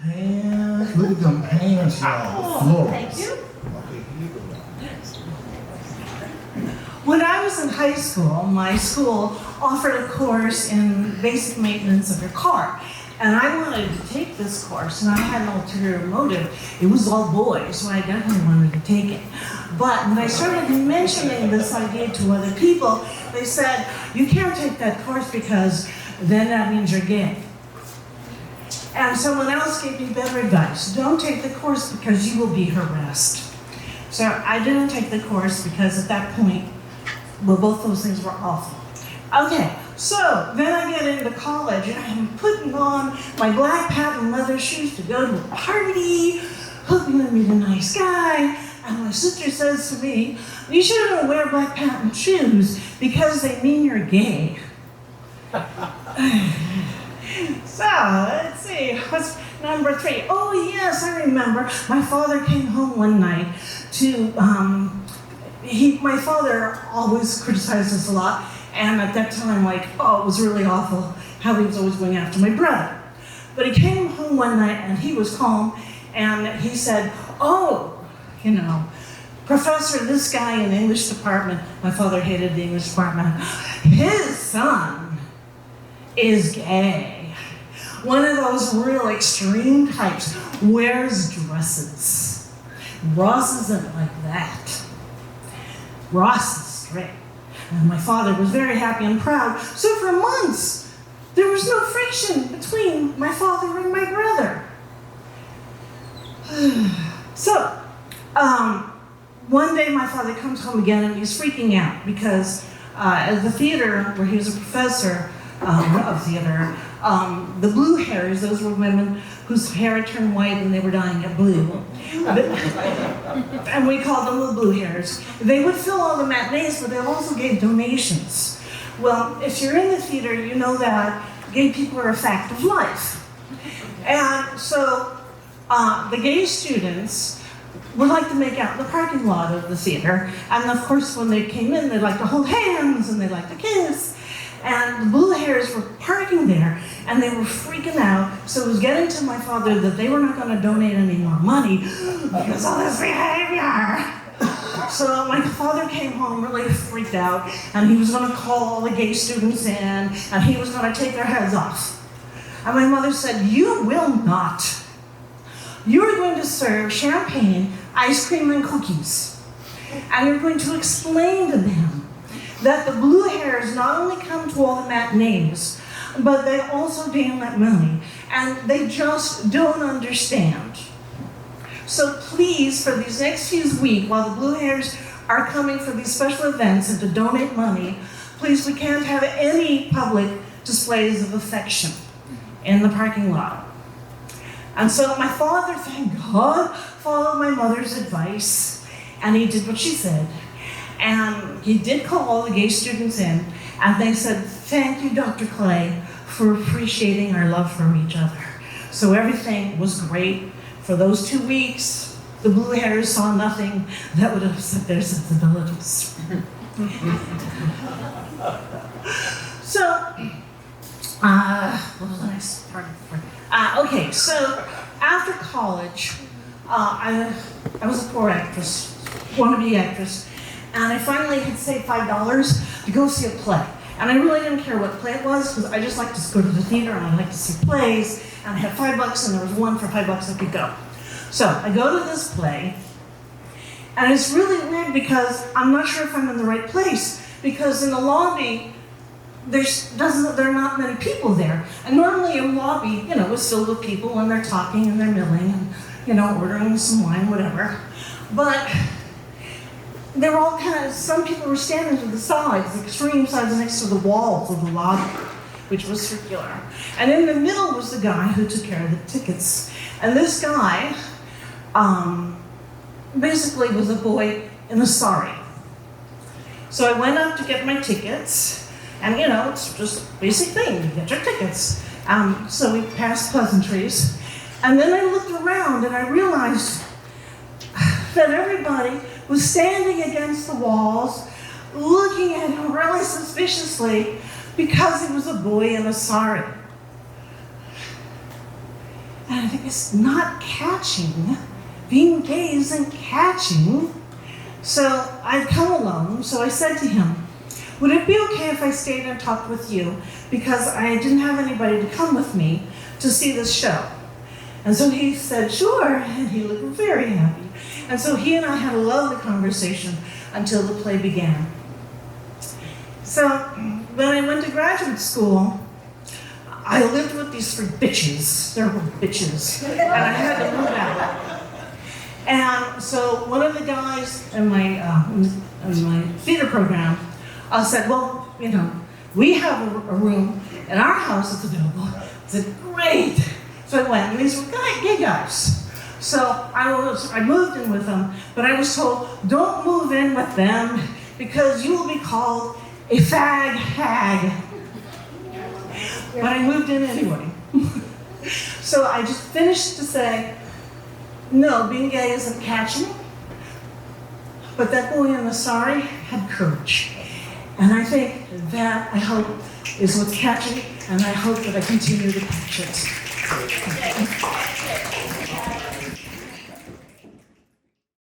pants. Look at them pants, y'all. Oh, thank you. Okay, here you go. When I was in high school, my school offered a course in basic maintenance of your car. And I wanted to take this course, and I had an ulterior motive. It was all boys, so I definitely wanted to take it. But when I started mentioning this idea to other people, they said, you can't take that course because then that means you're gay. And someone else gave me better advice. Don't take the course because you will be harassed. So I didn't take the course because at that point, well, both those things were awful. Okay, so then I get into college and I'm putting on my black patent leather shoes to go to a party, hoping to meet a nice guy. And my sister says to me, you shouldn't wear black patent shoes because they mean you're gay. So, let's see, what's number 3? Oh yes, I remember. My father came home one night to, my father always criticized us a lot, and at that time, like, oh, it was really awful how he was always going after my brother. But he came home one night and he was calm, and he said, oh, you know, Professor, this guy in the English department, my father hated the English department, his son is gay. One of those real extreme types, wears dresses. Ross isn't like that. Ross is straight. And my father was very happy and proud. So for months, there was no friction between my father and my brother. So, one day my father comes home again and he's freaking out because at the theater where he was a professor of theater, the blue hairs, those were women whose hair had turned white and they were dyeing it blue. And we called them the blue hairs. They would fill all the matinees, but they also gave donations. Well, if you're in the theater, you know that gay people are a fact of life. And so the gay students would like to make out in the parking lot of the theater. And of course, when they came in, they'd like to hold hands and they'd like to kiss. And the blue hairs were parking there, and they were freaking out. So it was getting to my father that they were not going to donate any more money because of this behavior. So my father came home really freaked out, and he was going to call all the gay students in, and he was going to take their heads off. And my mother said, you will not. You are going to serve champagne, ice cream, and cookies. And you're going to explain to them that the blue hairs not only come to all the matinees, but they also donate money, and they just don't understand. So please, for these next few weeks, while the blue hairs are coming for these special events and to donate money, please, we can't have any public displays of affection in the parking lot. And so my father, thank God, followed my mother's advice, and he did what she said. And he did call all the gay students in, and they said, thank you, Dr. Clay, for appreciating our love for each other. So everything was great. For those 2 weeks, the blue hairs saw nothing that would upset their sensibilities. So, what was the next part? Okay, so after college, I was a poor actress, wannabe actress. And I finally had saved $5 to go see a play. And I really didn't care what play it was, because I just like to go to the theater and I like to see plays. And I had $5 and there was one for $5 I could go. So I go to this play, and it's really weird because I'm not sure if I'm in the right place, because in the lobby, there are not many people there. And normally a lobby, is filled with people and they're talking and they're milling and, ordering some wine, whatever. But they were all some people were standing to the sides, the extreme sides next to the walls of the lobby, which was circular. And in the middle was the guy who took care of the tickets. And this guy, basically was a boy in a sari. So I went up to get my tickets, and it's just a basic thing, you get your tickets. So we passed pleasantries. And then I looked around and I realized that everybody was standing against the walls, looking at him really suspiciously because he was a boy in a sari. And I think it's not catching. Being gay isn't catching. So I'd come alone, so I said to him, would it be okay if I stayed and talked with you? Because I didn't have anybody to come with me to see this show. And so he said, sure, and he looked very happy. And so he and I had a lovely conversation until the play began. So when I went to graduate school, I lived with these three bitches. They were bitches. And I had to move out. And so one of the guys in my theater program said, well, you know, we have a room in our house that's available. I said, great. So I went, and these were gay guys. So I moved in with them, but I was told, don't move in with them because you will be called a fag hag. But I moved in anyway. So I just finished to say, no, being gay isn't catching, but that boy in the sari had courage. And I think that, I hope, is what's catching, and I hope that I continue to catch it.